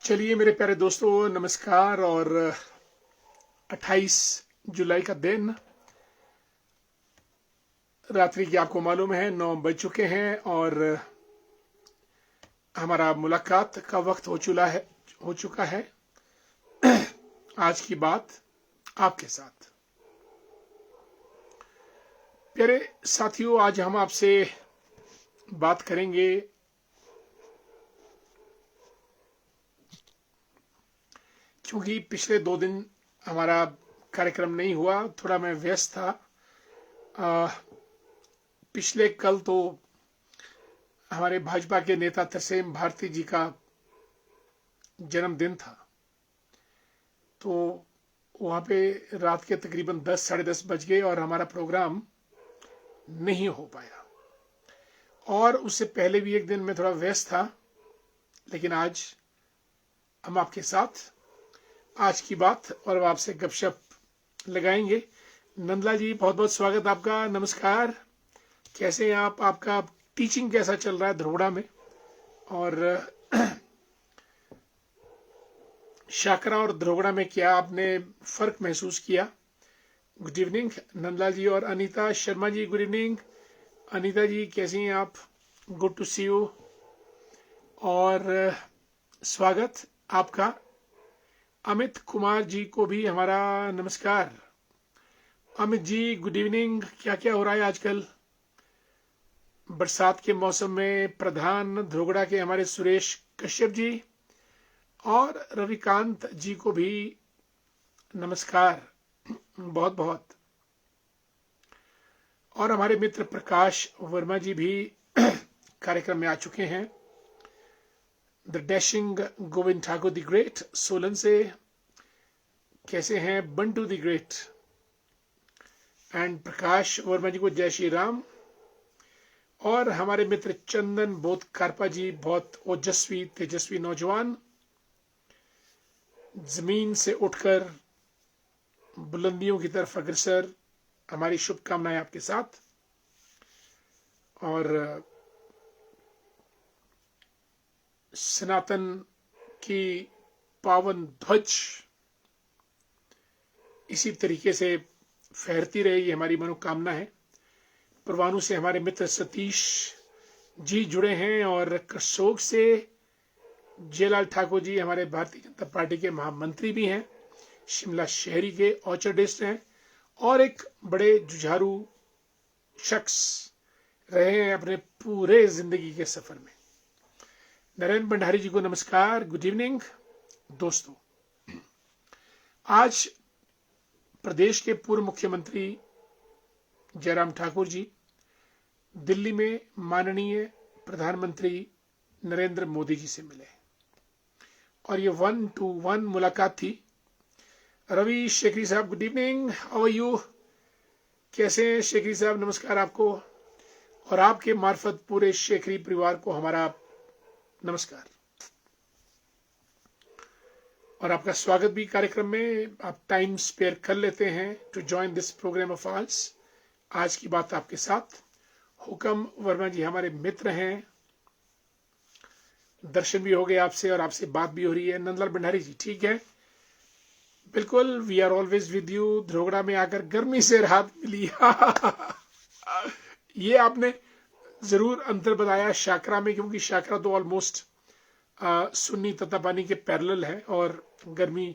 चलिए मेरे प्यारे दोस्तों, नमस्कार। और 28 जुलाई का दिन, रात्रि की आपको मालूम है 9 बज चुके हैं और हमारा मुलाकात का वक्त हो चुका है। आज की बात आपके साथ। प्यारे साथियों, आज हम आपसे बात करेंगे क्योंकि पिछले 2 दिन हमारा कार्यक्रम नहीं हुआ, थोड़ा मैं व्यस्त था। पिछले कल तो हमारे भाजपा के नेता तरसेम भारती जी का जन्मदिन था, तो वहाँ पे रात के तकरीबन 10 साढ़े 10 बज गए और हमारा प्रोग्राम नहीं हो पाया। और उससे पहले भी एक दिन मैं थोड़ा व्यस्त था, लेकिन आज हम आपके साथ आज की बात और आपसे गपशप लगाएंगे। नंदलाल जी, बहुत बहुत स्वागत आपका, नमस्कार। कैसे हैं आप? आपका टीचिंग कैसा चल रहा है धरोड़ा में? और शाकरा और धरोड़ा में क्या आपने फर्क महसूस किया? Good evening Nandlal ji. और अनीता शर्मा जी, गुड इवनिंग। अनीता जी, कैसी हैं आप? Good to see you. और स्वागत आपका। अमित कुमार जी को भी हमारा नमस्कार। Amit ji, good evening. क्या क्या हो रहा है आजकल? बरसात के मौसम में प्रधान धरोगड़ा के हमारे सुरेश कश्यप जी और रविकांत जी को भी नमस्कार बहुत बहुत। और हमारे मित्र प्रकाश वर्मा जी भी कार्यक्रम में आ चुके हैं। The dashing Govind Thakur the great Solan से, कैसे हैं Bantu the great? And Prakash Verma जी को जय श्री राम। और हमारे मित्र चंदन बोध कारपा जी, बहुत ओजस्वी तेजस्वी नौजवान, जमीन से उठकर बुलंदियों की तरफ अग्रसर, हमारी शुभकामनाएं आपके साथ। और सनातन की पावन ध्वज इसी तरीके से फहरती रहे, ये हमारी मनोकामना है। परवाणु से हमारे मित्र सतीश जी जुड़े हैं और करसोग से जयलाल ठाकुर जी हमारे भारतीय जनता पार्टी के महामंत्री भी हैं, शिमला शहरी के ऑर्चर्डिस्ट हैं और एक बड़े जुझारू शख्स रहे हैं अपने पूरे जिंदगी के सफर में। नरेंद्र भंडारी जी को नमस्कार, गुड इवनिंग दोस्तों। आज प्रदेश के पूर्व मुख्यमंत्री जयराम ठाकुर जी दिल्ली में माननीय प्रधानमंत्री नरेंद्र मोदी जी से मिले और ये 1-to-1 मुलाकात थी। रवि शेखरी साहब, good evening, how are you? कैसे हैं शेखरी साहब? नमस्कार आपको और आपके मार्फत पूरे शेखरी परिवार को हमारा नमस्कार और आपका स्वागत भी कार्यक्रम में। आप टाइम स्पेयर कर लेते हैं to join this program of ours. आज की बात आपके साथ। हुकम वर्मा जी हमारे मित्र हैं, दर्शन भी हो गए आपसे और आपसे बात भी हो रही है। नंदलाल भंडारी जी, ठीक है, बिल्कुल, we are always with you. Dharogada में आकर गर्मी से राहत मिली ये आपने जरूर अंतर बताया शाकरा में, क्योंकि शाकरा तो ऑलमोस्ट सुन्नी तत्तापानी के पैरेलल है और गर्मी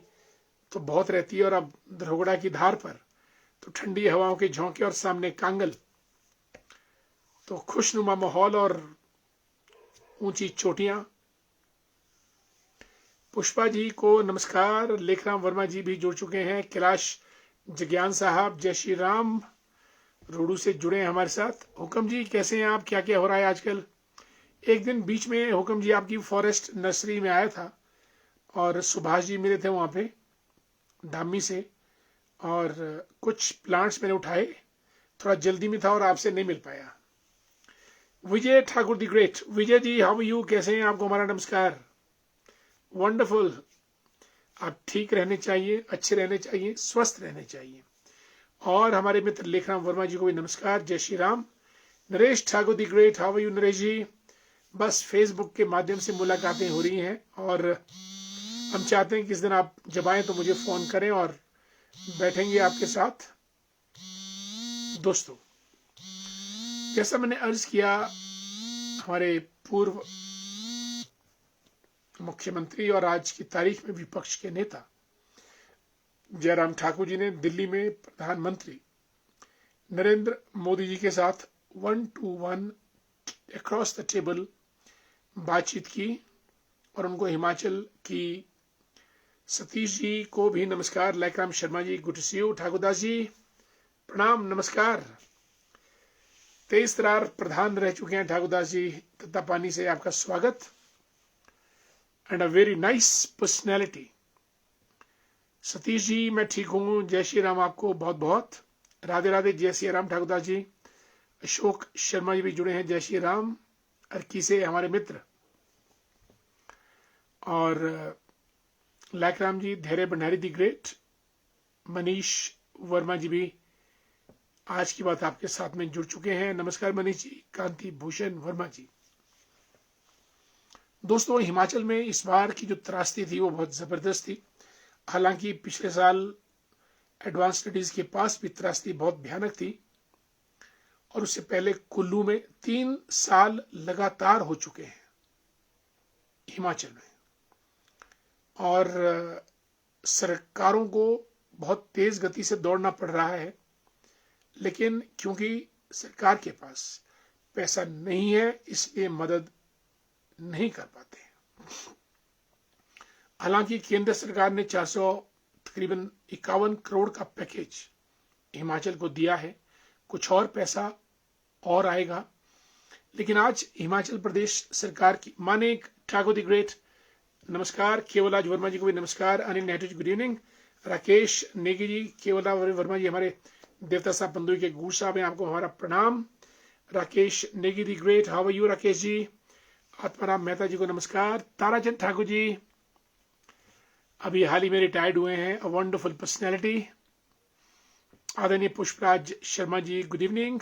तो बहुत रहती है। और अब धरोगड़ा की धार पर तो ठंडी हवाओं के झोंके और सामने कांगल, तो खुशनुमा माहौल और ऊंची चोटियां। पुष्पा जी को नमस्कार। लेखराम वर्मा जी भी जुड़ चुके हैं। कैलाश जज्ञान साहब, जय श्री राम, रोडू से जुड़े हैं हमारे साथ। हुकम जी, कैसे हैं आप? क्या क्या हो रहा है आजकल? एक दिन बीच में हुकम जी आपकी फॉरेस्ट नर्सरी में आया था और सुभाष जी मिले थे वहां पे धामी से, और कुछ प्लांट्स मैंने उठाए, थोड़ा जल्दी में था और आपसे नहीं मिल पाया। Vijay Thakur the great, Vijay ji how you? कैसे हैं? आपको हमारा नमस्कार। वंडरफुल, आप ठीक रहने चाहिए, अच्छे रहने चाहिए, स्वस्थ रहने चाहिए। और हमारे मित्र लेखराम वर्मा जी को भी नमस्कार, जय Shri Ram. Naresh Thakur the great, how you Naresh ji? बस फेसबुक के माध्यम से मुलाकातें हो रही हैं और हम चाहते हैं कि इस दिन आप जब आए तो मुझे फ़ोन करें और बैठेंगे आपके साथ। दोस्तों, जैसा मैंने अर्ज किया, हमारे पूर्व मुख्यमंत्री और आज की तारीख में विपक्ष के नेता जयराम ठाकुर जी ने दिल्ली में प्रधानमंत्री नरेंद्र मोदी जी के साथ 1-to-1 अक्रॉस द टेबल बातचीत की और उनको हिमाचल की सतीश जी को भी नमस्कार। Lekhram Sharma ji, good to see you. Thakurdas ji प्रणाम, नमस्कार। 23 तरार प्रधान रह चुके हैं ठाकुरदास जी, तत्तापानी से आपका स्वागत। And a very nice personality. Satish ji मैं ठीक हूँ, जय श्री राम आपको बहुत बहुत। राधे राधे, जय श्री राम ठाकुरदास जी। अशोक शर्मा जी भी जुड़े हैं, जय श्री राम। अर्की से हमारे मित्र, और लाखराम जी, धैर्य भंडारी दी ग्रेट। मनीष वर्मा जी भी आज की बात आपके साथ में जुड़ चुके हैं, नमस्कार मनीष जी। कांति भूषण वर्मा जी। दोस्तों, हिमाचल में इस बार की जो त्रासदी थी वो बहुत जबरदस्त थी। हालांकि पिछले साल एडवांस स्टडीज के पास भी त्रासदी बहुत भयानक थी, और उससे पहले कुल्लू में 3 साल लगातार हो चुके हैं हिमाचल में, और सरकारों को बहुत तेज गति से दौड़ना पड़ रहा है। लेकिन क्योंकि सरकार के पास पैसा नहीं है, इसलिए मदद नहीं कर पाते। हालांकि केंद्र सरकार ने तकरीबन 51 करोड़ का पैकेज हिमाचल को दिया है, कुछ और पैसा और आएगा। लेकिन आज हिमाचल प्रदेश सरकार की मानिक ठाकुर दी ग्रेट, नमस्कार। केवलाज वर्मा जी को भी नमस्कार। Anil Nehru ji good evening. राकेश नेगी जी, केवला वर्मा जी हमारे देवता साहब बंदुई के गूढ़ साहब हैं, आपको हमारा प्रणाम। Rakesh Negi the great, how are you Rakesh ji. Atmaram Mehta ji को नमस्कार। ताराचंद ठाकुर जी अभी हाल ही में रिटायर्ड हुए हैं, अ वंडरफुल पर्सनैलिटी। आदरणीय पुष्पराज शर्मा जी गुड इवनिंग।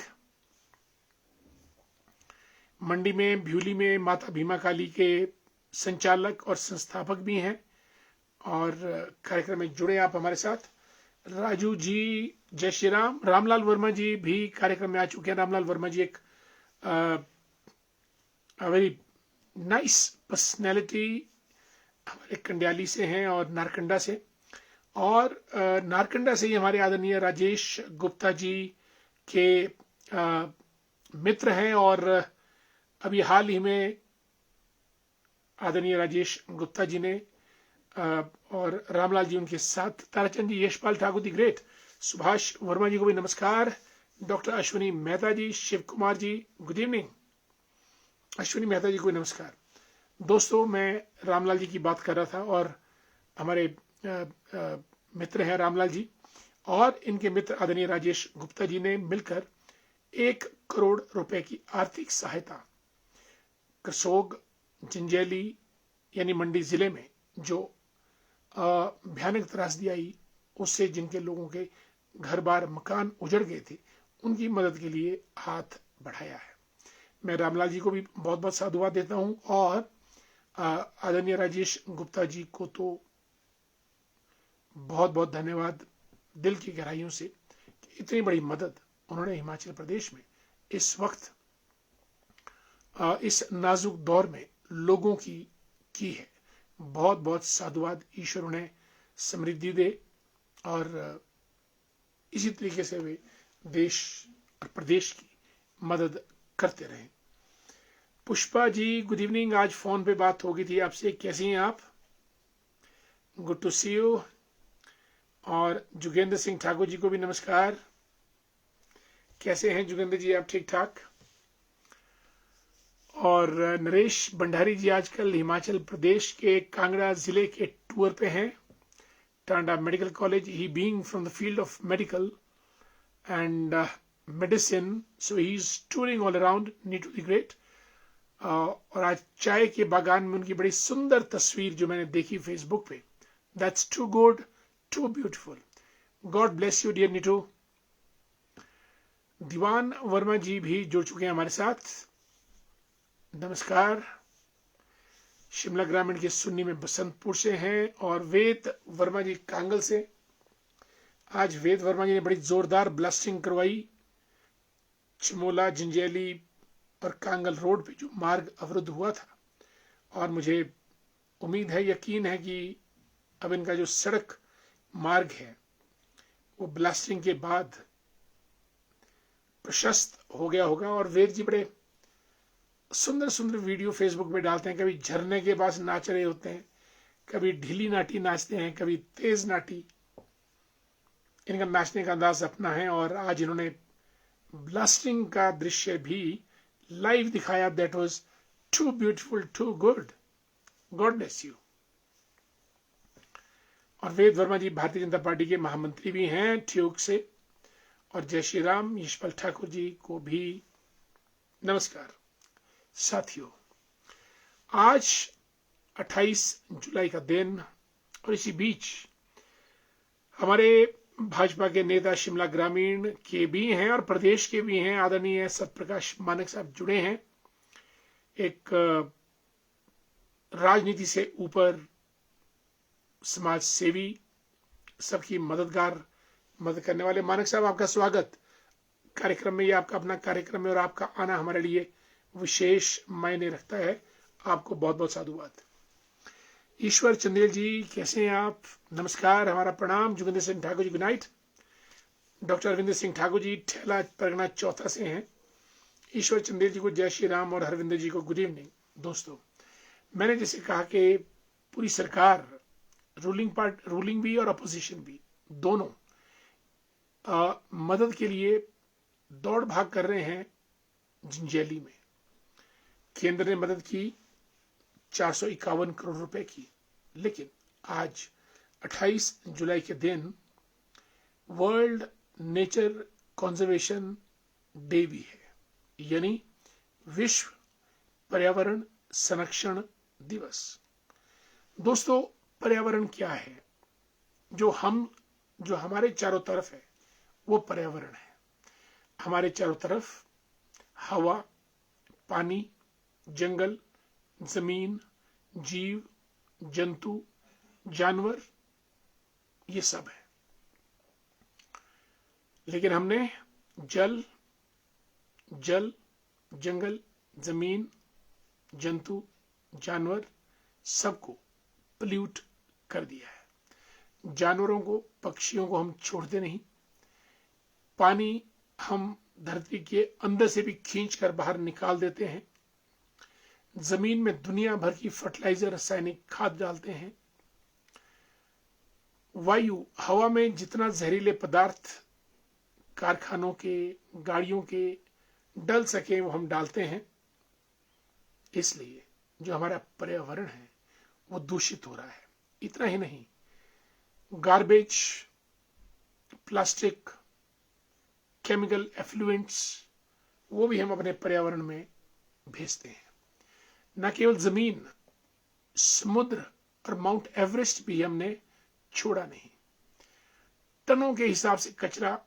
मंडी में भ्यूली में माता भीमा काली के संचालक और संस्थापक भी हैं, और कार्यक्रम में जुड़े आप हमारे साथ। राजू जी, जय श्री राम। रामलाल वर्मा जी भी कार्यक्रम में आ चुके हैं। रामलाल वर्मा जी एक वेरी नाइस पर्सनैलिटी, हमारे कंडियाली से हैं और नारकंडा से, और नारकंडा से ही हमारे आदरणीय राजेश गुप्ता जी के मित्र हैं, और अभी हाल ही में आदरणीय राजेश गुप्ता जी ने और रामलाल जी उनके साथ, ताराचंद जी, यशपाल ठाकुर दी ग्रेट, सुभाष वर्मा जी को भी नमस्कार। डॉक्टर अश्विनी मेहता जी, शिव कुमार जी गुड इवनिंग। अश्विनी मेहता जी को भी नमस्कार। दोस्तों, मैं रामलाल जी की बात कर रहा था, और हमारे मित्र हैं रामलाल जी और इनके मित्र आदरणीय राजेश गुप्ता जी ने मिलकर 1 करोड़ रुपए की आर्थिक सहायता करसोग, जंजैली यानी मंडी जिले में जो भयानक त्रासदी आई, उससे जिनके लोगों के घर बार मकान उजड़ गए थे, उनकी मदद के लिए हाथ बढ़ाया है। मैं रामलाल जी को भी बहुत बहुत साधुवाद देता हूं, और आदरणीय राजेश गुप्ता जी को तो बहुत बहुत धन्यवाद दिल की गहराइयों से कि इतनी बड़ी मदद उन्होंने हिमाचल प्रदेश में इस वक्त इस नाजुक दौर में लोगों की है। बहुत बहुत साधुवाद। ईश्वर उन्हें समृद्धि दे, और इसी तरीके से वे देश और प्रदेश की मदद करते रहें। पुष्पा जी गुड इवनिंग, आज फोन पे बात हो गई थी आपसे, कैसी हैं आप? Good to see you. और जुगेंद्र सिंह ठाकुर जी को भी नमस्कार। कैसे हैं जुगेंद्र जी, आप ठीक ठाक? और नरेश भंडारी जी आजकल हिमाचल प्रदेश के कांगड़ा जिले के टूर पे हैं, Tanda medical college, he being from the field of medical and medicine, so he is touring all around. Neetu the great. और आज चाय के बागान में उनकी बड़ी सुंदर तस्वीर जो मैंने देखी फेसबुक पे, that's too good, too beautiful. God bless you dear Neetu. Diwan Verma ji भी जुड़ चुके हैं हमारे साथ, नमस्कार। शिमला ग्रामीण के सुन्नी में बसंतपुर से हैं, और वेद वर्मा जी कांगल से। आज वेद वर्मा जी ने बड़ी जोरदार ब्लास्टिंग करवाई चिमोला, जिंजेली और कांगल रोड पे जो मार्ग अवरुद्ध हुआ था, और मुझे उम्मीद है, यकीन है कि अब इनका जो सड़क मार्ग है वो ब्लास्टिंग के बाद प्रशस्त हो गया होगा। और वेद जी बड़े सुंदर सुंदर वीडियो फेसबुक पे डालते हैं, कभी झरने के पास नाच रहे होते हैं, कभी ढीली नाटी नाचते हैं, कभी तेज नाटी। इनका नाचने का अंदाज अपना है, और आज इन्होंने ब्लास्टिंग का दृश्य भी लाइव दिखाया। That was too beautiful, too good, god bless you. और वेद वर्मा जी भारतीय जनता पार्टी के महामंत्री भी हैं ठियोग से। और जय श्री राम यशपाल ठाकुर जी को भी नमस्कार। साथियों, आज 28 जुलाई का दिन, और इसी बीच हमारे भाजपा के नेता शिमला ग्रामीण के भी हैं और प्रदेश के भी हैं, आदरणीय सत्यप्रकाश मानक साहब जुड़े हैं। एक राजनीति से ऊपर समाज सेवी, सबकी मदद करने वाले मानक साहब, आपका स्वागत कार्यक्रम में। ये आपका अपना कार्यक्रम है और आपका आना हमारे लिए विशेष मायने रखता है। आपको बहुत बहुत साधुवाद। ईश्वर चंदेल जी, कैसे हैं आप? नमस्कार, हमारा प्रणाम। Joginder Singh Thakur ji, good night. Doctor Arvinder Singh Thakur ji Thela pargana चौथा से हैं। ईश्वर चंदेल जी को जय श्री राम और हरविंदर जी को गुड इवनिंग। दोस्तों, मैंने जैसे कहा कि पूरी सरकार, रूलिंग भी और अपोजिशन भी, दोनों मदद के लिए दौड़ भाग कर रहे हैं। जिंजेली में केंद्र ने मदद की 451 करोड़ रुपए की, लेकिन आज 28 जुलाई के दिन वर्ल्ड नेचर कंजर्वेशन डे भी है, यानी विश्व पर्यावरण संरक्षण दिवस। दोस्तों, पर्यावरण क्या है? जो हमारे चारों तरफ है वो पर्यावरण है। हमारे चारों तरफ हवा, पानी, जंगल, जमीन, जीव जंतु, जानवर, ये सब है। लेकिन हमने जल, जंगल, जमीन, जंतु, जानवर सबको पोल्यूट कर दिया है। जानवरों को, पक्षियों को हम छोड़ते नहीं। पानी हम धरती के अंदर से भी खींच कर बाहर निकाल देते हैं। जमीन में दुनिया भर की फर्टिलाइजर, रासायनिक खाद डालते हैं। वायु, हवा में जितना जहरीले पदार्थ कारखानों के, गाड़ियों के डल सके वो हम डालते हैं। इसलिए जो हमारा पर्यावरण है वो दूषित हो रहा है। इतना ही नहीं, गार्बेज, प्लास्टिक, केमिकल एफ्लुएंट्स, वो भी हम अपने पर्यावरण में भेजते हैं। न केवल जमीन, समुद्र और माउंट एवरेस्ट भी हमने छोड़ा नहीं। टनों के हिसाब से कचरा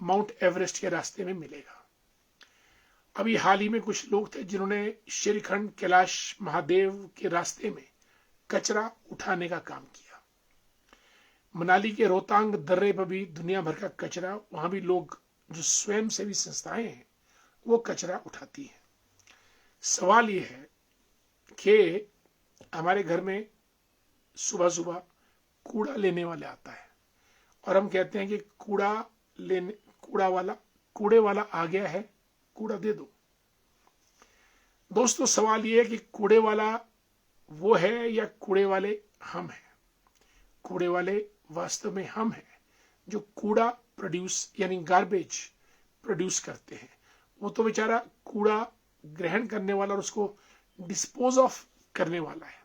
माउंट एवरेस्ट के रास्ते में मिलेगा। अभी हाल ही में कुछ लोग थे जिन्होंने श्रीखंड कैलाश महादेव के रास्ते में कचरा उठाने का काम किया। मनाली के रोहतांग दर्रे पर भी दुनिया भर का कचरा, वहां भी लोग, जो स्वयं सेवी संस्थाएं हैं, वो कचरा उठाती हैं। सवाल ये है कि हमारे घर में सुबह सुबह कूड़ा लेने वाले आता है और हम कहते हैं कि कूड़े वाला आ गया है, कूड़ा दे दो। दोस्तों, सवाल ये है कि कूड़े वाला वो है या कूड़े वाले हम हैं? कूड़े वाले वास्तव में हम हैं जो कूड़ा प्रोड्यूस, यानी गार्बेज प्रोड्यूस करते हैं। वो तो बेचारा कूड़ा ग्रहण करने वाला और उसको डिस्पोज ऑफ करने वाला है।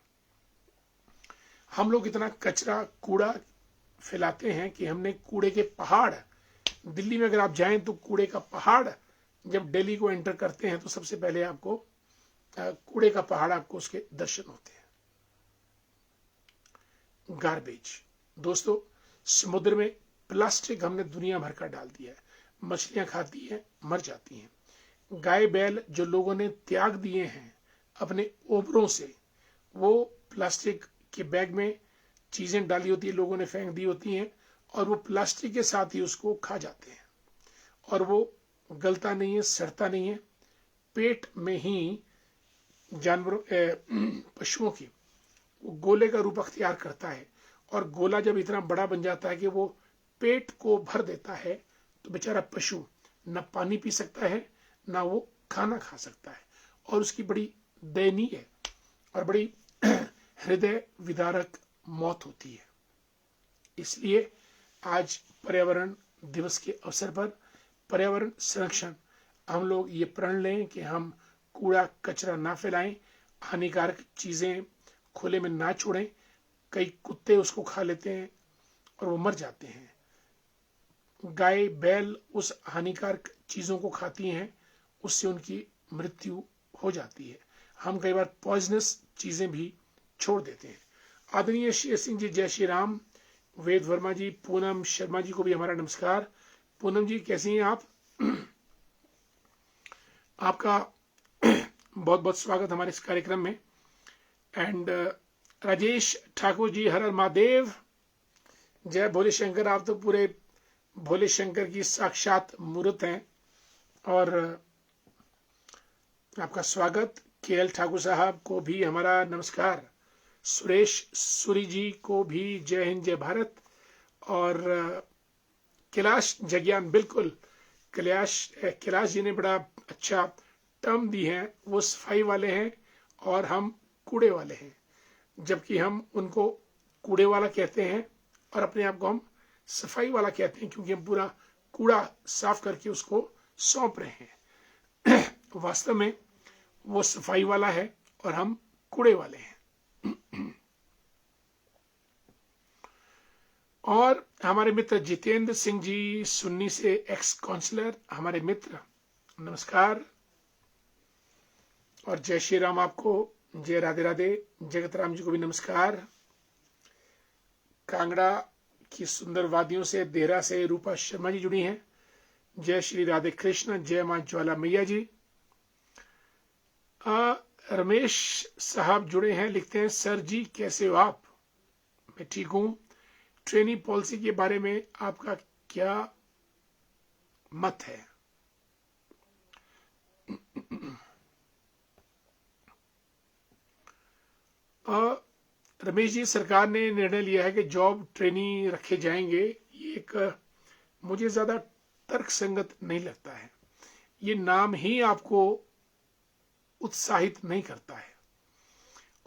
हम लोग इतना कचरा, कूड़ा फैलाते हैं कि हमने कूड़े के पहाड़, दिल्ली में अगर आप जाएं तो कूड़े का पहाड़, जब दिल्ली को एंटर करते हैं तो सबसे पहले आपको कूड़े का पहाड़, आपको उसके दर्शन होते हैं। गार्बेज, दोस्तों, समुद्र में प्लास्टिक हमने दुनिया भर का डाल दिया है। मछलियां खाती हैं, मर जाती हैं। गाय बैल जो लोगों ने त्याग दिए हैं अपने ओबरों से, वो प्लास्टिक के बैग में चीजें डाली होती है, लोगों ने फेंक दी होती हैं, और वो प्लास्टिक के साथ ही उसको खा जाते हैं, और वो गलता नहीं है, सड़ता नहीं है, पेट में ही जानवरों पशुओं की वो गोले का रूप अख्तियार करता है, और गोला जब इतना बड़ा बन जाता है कि वो पेट को भर देता है, तो बेचारा पशु न पानी पी सकता है, ना वो खाना खा सकता है, और उसकी बड़ी दयनीय और बड़ी हृदय विदारक मौत होती है। इसलिए आज पर्यावरण दिवस के अवसर पर पर्यावरण संरक्षण हम लोग ये प्रण लें कि हम कूड़ा कचरा ना फैलाएं, हानिकारक चीजें खुले में ना छोड़ें। कई कुत्ते उसको खा लेते हैं और वो मर जाते हैं, गाय बैल उस हानिकारक चीजों को खाती हैं, उससे उनकी मृत्यु हो जाती है। हम कई बार पॉइजनस चीजें भी छोड़ देते हैं। आदरणीय शेर सिंह जी, जय श्री राम। वेद वर्मा जी, पूनम शर्मा जी को भी हमारा नमस्कार। पूनम जी कैसी हैं आप? आपका बहुत बहुत स्वागत हमारे इस कार्यक्रम में। एंड राजेश ठाकुर जी, हर हर महादेव, जय भोले शंकर। आप तो पूरे भोले शंकर की साक्षात मूर्त हैं, और आपका स्वागत। केएल ठाकुर साहब को भी हमारा नमस्कार। सुरेश सूरी जी को भी जय हिंद जय भारत। और कैलाश जगियान, बिल्कुल कैलाश जी ने बड़ा अच्छा टर्म दी है। वो सफाई वाले हैं और हम कूड़े वाले हैं, जबकि हम उनको कूड़े वाला कहते हैं और अपने आप को हम सफाई वाला कहते हैं, क्योंकि हम पूरा कूड़ा साफ करके उसको सौंप रहे हैं। वास्तव में वो सफाई वाला है और हम कूड़े वाले हैं। और हमारे मित्र जितेंद्र सिंह जी, सुन्नी से एक्स काउंसलर, हमारे मित्र नमस्कार और जय श्री राम आपको। जय राधे राधे। जगत राम जी को भी नमस्कार। कांगड़ा की सुंदर वादियों से, देहरा से रूपा शर्मा जी जुड़ी हैं। जय श्री राधे कृष्ण। जय मां ज्वाला मैया जी। रमेश साहब जुड़े हैं, लिखते हैं, सर जी कैसे हो आप? मैं ठीक हूं। ट्रेनी पॉलिसी के बारे में आपका क्या मत है? रमेश जी, सरकार ने निर्णय लिया है कि जॉब ट्रेनी रखे जाएंगे। ये एक मुझे ज्यादा तर्कसंगत नहीं लगता है। ये नाम ही आपको उत्साहित नहीं करता है,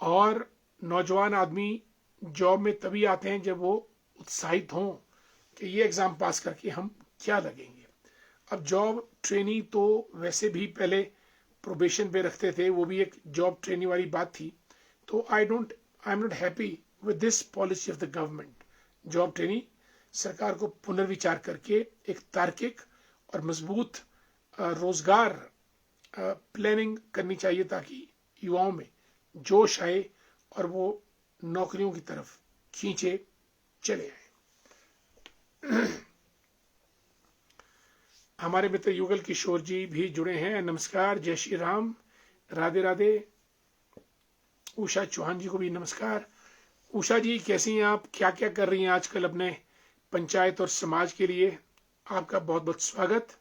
और नौजवान आदमी जॉब में तभी आते हैं जब वो उत्साहित हों कि ये एग्जाम पास करके हम क्या लगेंगे। अब जॉब ट्रेनी तो वैसे भी पहले प्रोबेशन पे रखते थे, वो भी एक जॉब ट्रेनी वाली बात थी। तो I am not happy with this policy of the government. Job trainee सरकार को पुनर्विचार करके एक तार्किक और मजबूत रोजगार प्लानिंग करनी चाहिए, ताकि युवाओं में जोश आए और वो नौकरियों की तरफ खींचे चले आए। हमारे मित्र युगल किशोर जी भी जुड़े हैं, नमस्कार। जय श्री राम, राधे राधे। उषा चौहान जी को भी नमस्कार। उषा जी कैसी हैं आप? क्या क्या कर रही हैं आजकल अपने पंचायत और समाज के लिए? आपका बहुत बहुत स्वागत।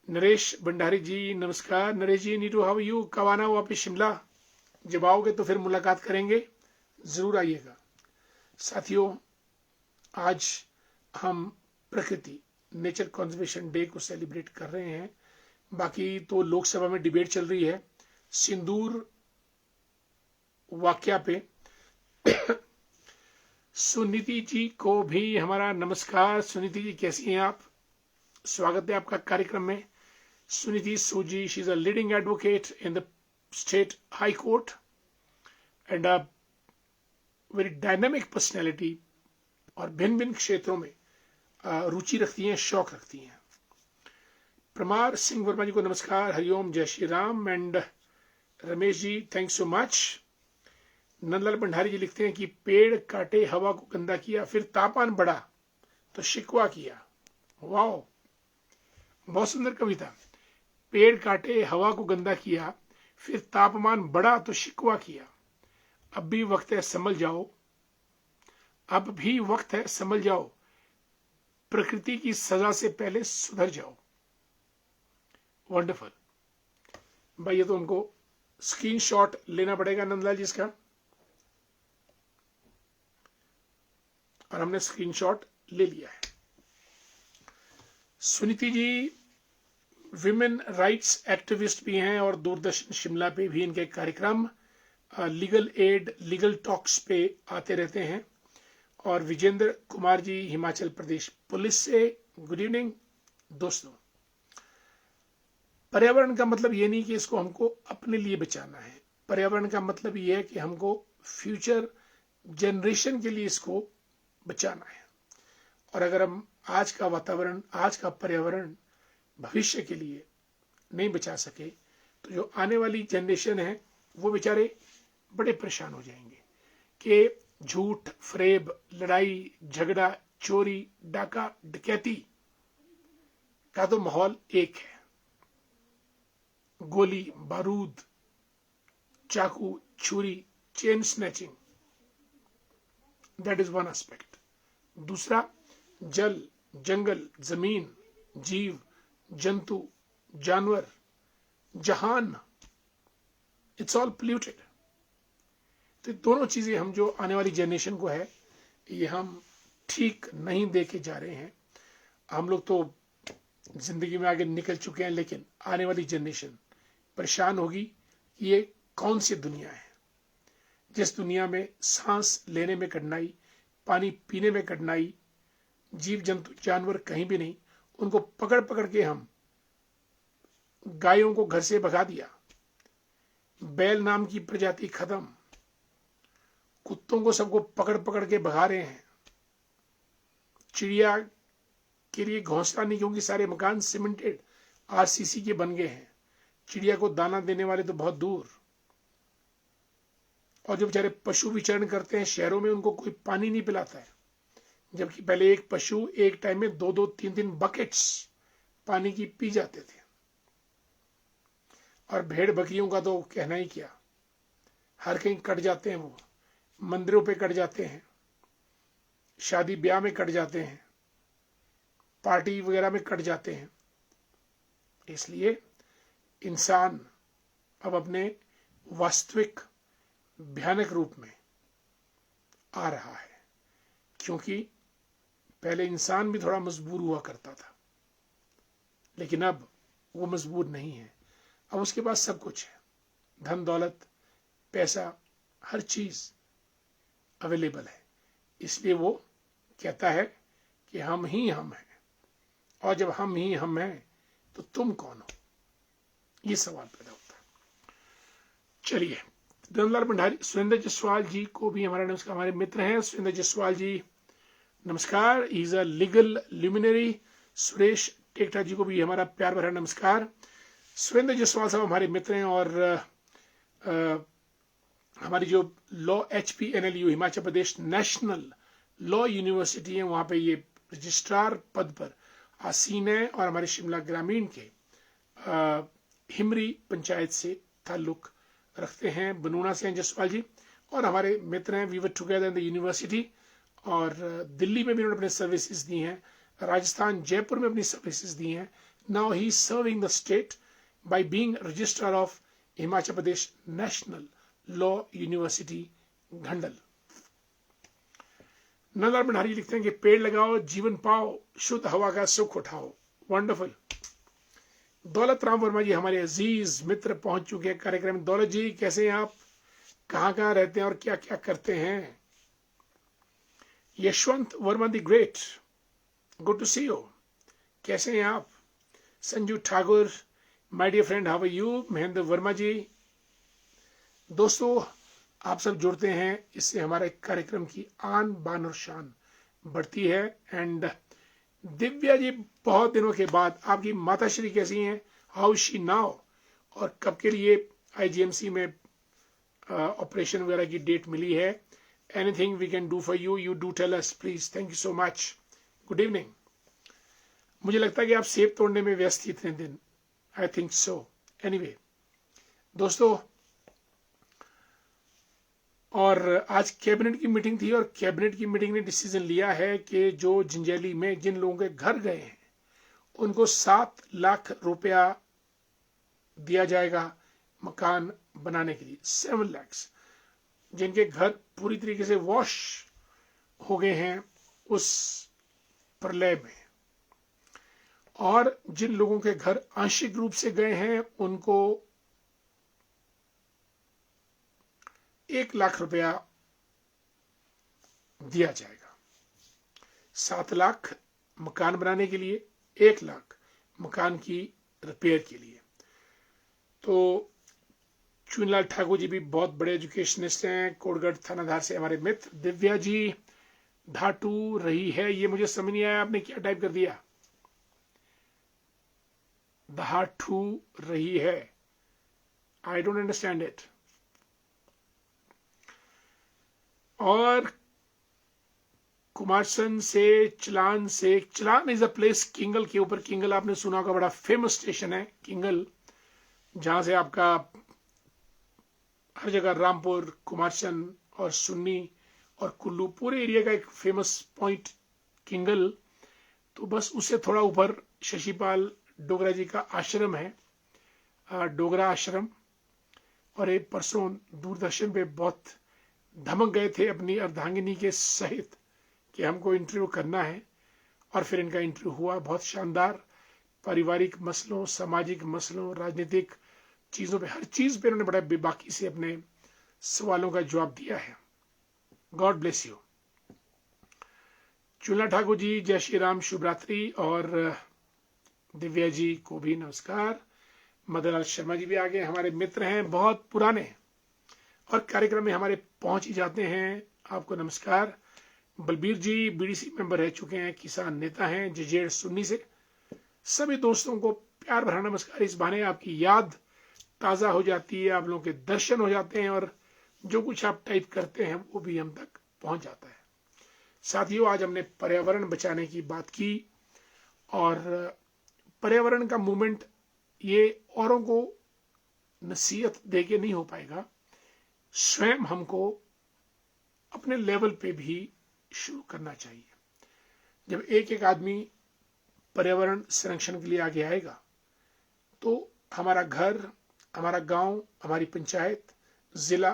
नरेश भंडारी जी नमस्कार। नरेश जी, नीटू हाउ यू? कब आना हो वापिस शिमला? जब आओगे तो फिर मुलाकात करेंगे, जरूर आइएगा। साथियों, आज हम प्रकृति नेचर कंजर्वेशन डे को सेलिब्रेट कर रहे हैं। बाकी तो लोकसभा में डिबेट चल रही है सिंदूर वाक्या पे। सुनीति जी को भी हमारा नमस्कार। सुनीति जी कैसी हैं आप? स्वागत है आपका कार्यक्रम में। सुनीति सूजी, she is a leading advocate in the state high court and a very dynamic personality, और भिन्न भिन्न क्षेत्रों में रुचि रखती हैं, शौक रखती हैं। प्रमार सिंह वर्मा जी को नमस्कार, हरिओम, जय Shri Ram. And Ramesh ji, thanks so much. Nandlal Bhandari ji लिखते हैं कि पेड़ काटे, हवा को गंदा किया, फिर तापमान बढ़ा तो शिकवा किया। वाओ, बहुत सुंदर कविता। पेड़ काटे, हवा को गंदा किया, फिर तापमान बढ़ा तो शिकवा किया। अब भी वक्त है संभल जाओ, अब भी वक्त है संभल जाओ, प्रकृति की सजा से पहले सुधर जाओ। वंडरफुल भाई, ये तो हमको स्क्रीनशॉट लेना पड़ेगा नंदलाल जी इसका, और हमने स्क्रीनशॉट ले लिया है। सुनीति जी विमेन राइट्स एक्टिविस्ट भी हैं और दूरदर्शन शिमला पे भी इनके कार्यक्रम लीगल एड, लीगल टॉक्स पे आते रहते हैं। और विजेंद्र कुमार जी हिमाचल प्रदेश पुलिस से, गुड इवनिंग दोस्तों। पर्यावरण का मतलब ये नहीं कि इसको हमको अपने लिए बचाना है, पर्यावरण का मतलब ये है कि हमको फ्यूचर जनरेशन के लिए इसको बचाना है। और अगर हम आज का वातावरण, आज का पर्यावरण भविष्य के लिए नहीं बचा सके तो जो आने वाली जनरेशन है वो बेचारे बड़े परेशान हो जाएंगे कि झूठ, फरेब, लड़ाई झगड़ा, चोरी, डाका, डकैती का तो माहौल एक है। गोली, बारूद, चाकू, छुरी, chain snatching, that is one aspect. दूसरा, जल, जंगल, जमीन, जीव जंतु, जानवर, जहान, इट्स ऑल पोल्यूटेड। तो दोनों चीजें हम जो आने वाली जनरेशन को है ये हम ठीक नहीं दे के जा रहे हैं। हम लोग तो जिंदगी में आगे निकल चुके हैं, लेकिन आने वाली जनरेशन परेशान होगी। ये कौन सी दुनिया है जिस दुनिया में सांस लेने में कठिनाई, पानी पीने में कठिनाई, जीव जंतु जानवर कहीं भी नहीं, उनको पकड़ पकड़ के हम गायों को घर से भगा दिया, बैल नाम की प्रजाति खत्म, कुत्तों को सबको पकड़ पकड़ के भगा रहे हैं, चिड़िया के लिए घोंसला नहीं क्योंकि सारे मकान सीमेंटेड आरसीसी के बन गए हैं, चिड़िया को दाना देने वाले तो बहुत दूर। और जो बेचारे पशु विचरण करते हैं शहरों में, उनको कोई पानी नहीं पिलाता है, जबकि पहले एक पशु एक टाइम में 2-2, 3-3 बकेट्स पानी की पी जाते थे। और भेड़ बकरियों का तो कहना ही क्या, हर कहीं कट जाते हैं, वो मंदिरों पे कट जाते हैं, शादी ब्याह में कट जाते हैं, पार्टी वगैरह में कट जाते हैं। इसलिए इंसान अब अपने वास्तविक भयानक रूप में आ रहा है, क्योंकि पहले इंसान भी थोड़ा मजबूर हुआ करता था, लेकिन अब वो मजबूर नहीं है। अब उसके पास सब कुछ है, धन दौलत, पैसा, हर चीज अवेलेबल है। इसलिए वो कहता है कि हम ही हम हैं, और जब हम ही हम हैं तो तुम कौन हो, ये सवाल पैदा होता है। चलिए, धनलाल भंडारी, सुरेंद्र जसवाल जी को भी हमारा नमस्कार, हमारे मित्र हैं सुरेंद्र जसवाल जी, नमस्कार। Is a legal luminary. Suresh Tekta ji को भी हमारा प्यार भरा नमस्कार। सुरेंद्र जसवाल साहब हमारे मित्र हैं और हमारी जो law HPNLU Himachal Pradesh national law university है, वहां पे ये रजिस्ट्रार पद पर आसीन है और हमारे शिमला ग्रामीण के हिमरी पंचायत से ताल्लुक रखते हैं। बनूना से हैं जसवाल जी, और हमारे मित्र हैं, we were together in the university, और दिल्ली में भी उन्होंने अपने सर्विसेज दी हैं, राजस्थान जयपुर में अपनी सर्विसेज दी हैं। Now he serving the state by being registrar of Himachal Pradesh national law university Ghandal. Nandlal Bhandari लिखते हैं कि पेड़ लगाओ, जीवन पाओ, शुद्ध हवा का सुख उठाओ। वंडरफुल। दौलत राम वर्मा जी हमारे अजीज मित्र पहुंच चुके हैं कार्यक्रम में। दौलत जी कैसे हैं आप, कहाँ कहाँ रहते हैं और क्या क्या करते हैं? Yashwant Verma the great, good to see you, कैसे हैं आप? Sanju Thakur, my dear friend, how are you? Mahendra Verma ji, दोस्तों आप सब जुड़ते हैं, इससे हमारे कार्यक्रम की आन बान और शान बढ़ती है। एंड दिव्या जी, बहुत दिनों के बाद, आपकी माताश्री कैसी हैं, हाउ शी नाउ, और कब के लिए IGMC में ऑपरेशन वगैरह की डेट मिली है? Anything we can do for you, you do tell us please. Thank you so much. Good evening. मुझे लगता है कि आप सेब तोड़ने में व्यस्त थी इतने दिन, आई थिंक सो। एनीवे दोस्तों, और आज कैबिनेट की मीटिंग थी और कैबिनेट की मीटिंग ने डिसीजन लिया है कि जो जिंजैली में जिन लोगों के घर गए हैं उनको 7 लाख रुपया दिया जाएगा मकान बनाने के लिए। 7 lakhs जिनके घर पूरी तरीके से वॉश हो गए हैं उस प्रलय में, और जिन लोगों के घर आंशिक रूप से गए हैं उनको 1 लाख रुपया दिया जाएगा। 7 लाख मकान बनाने के लिए, 1 लाख मकान की रिपेयर के लिए। तो चुनलाल ठाकुर जी भी बहुत बड़े एजुकेशनिस्ट हैं, कोटगढ़ थानाधार से हमारे मित्र। दिव्या जी धाटू रही है, ये मुझे समझ नहीं आया आपने क्या टाइप कर दिया। धाटू रही है, आई डोंट अंडरस्टैंड इट। और कुमारसन से चलान इज अ प्लेस किंगल के ऊपर। किंगल आपने सुना होगा, बड़ा फेमस स्टेशन है किंगल, जहां से आपका हर जगह रामपुर, कुमारसन और सुन्नी और कुल्लू पूरे एरिया का एक फेमस पॉइंट किंगल। तो बस उससे थोड़ा ऊपर शशिपाल डोगरा जी का आश्रम है, डोगरा आश्रम। और एक परसों दूरदर्शन पे बहुत धमक गए थे अपनी अर्धांगिनी के सहित कि हमको इंटरव्यू करना है, और फिर इनका इंटरव्यू हुआ। बहुत शानदार, पारिवारिक मसलों, सामाजिक मसलों, राजनीतिक चीजों पे, हर चीज पे उन्होंने बड़ा बेबाकी से अपने सवालों का जवाब दिया है। God bless you. चुनला ठाकुर जी जय श्री राम, शुभ रात्रि। और दिव्या जी को भी नमस्कार। मदनलाल शर्मा जी भी आ गए, हमारे मित्र हैं बहुत पुराने और कार्यक्रम में हमारे पहुंच ही जाते हैं, आपको नमस्कार। बलबीर जी बीडीसी मेंबर रह चुके हैं, किसान नेता हैं जजेड़ सुन्नी से। सभी दोस्तों को प्यार भरा नमस्कार। इस बहाने आपकी याद ताजा हो जाती है, आप लोगों के दर्शन हो जाते हैं, और जो कुछ आप टाइप करते हैं वो भी हम तक पहुंच जाता है। साथियों, आज हमने पर्यावरण बचाने की बात की, और पर्यावरण का मूवमेंट ये औरों को नसीहत देके नहीं हो पाएगा, स्वयं हमको अपने लेवल पे भी शुरू करना चाहिए। जब एक एक आदमी पर्यावरण संरक्षण के लिए आगे आएगा तो हमारा घर, हमारा गांव, हमारी पंचायत, जिला,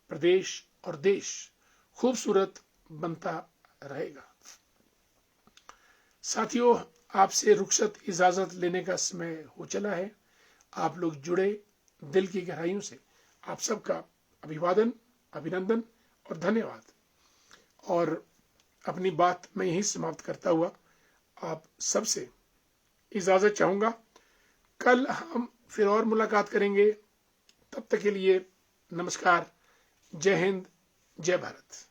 प्रदेश और देश खूबसूरत बनता रहेगा। साथियों, आपसे रुखसत इजाजत लेने का समय हो चला है। आप लोग जुड़े दिल की गहराइयों से, आप सबका अभिवादन, अभिनंदन और धन्यवाद। और अपनी बात मैं यही समाप्त करता हुआ आप सबसे इजाजत चाहूंगा। कल हम फिर और मुलाकात करेंगे, तब तक के लिए नमस्कार। जय हिंद, जय भारत।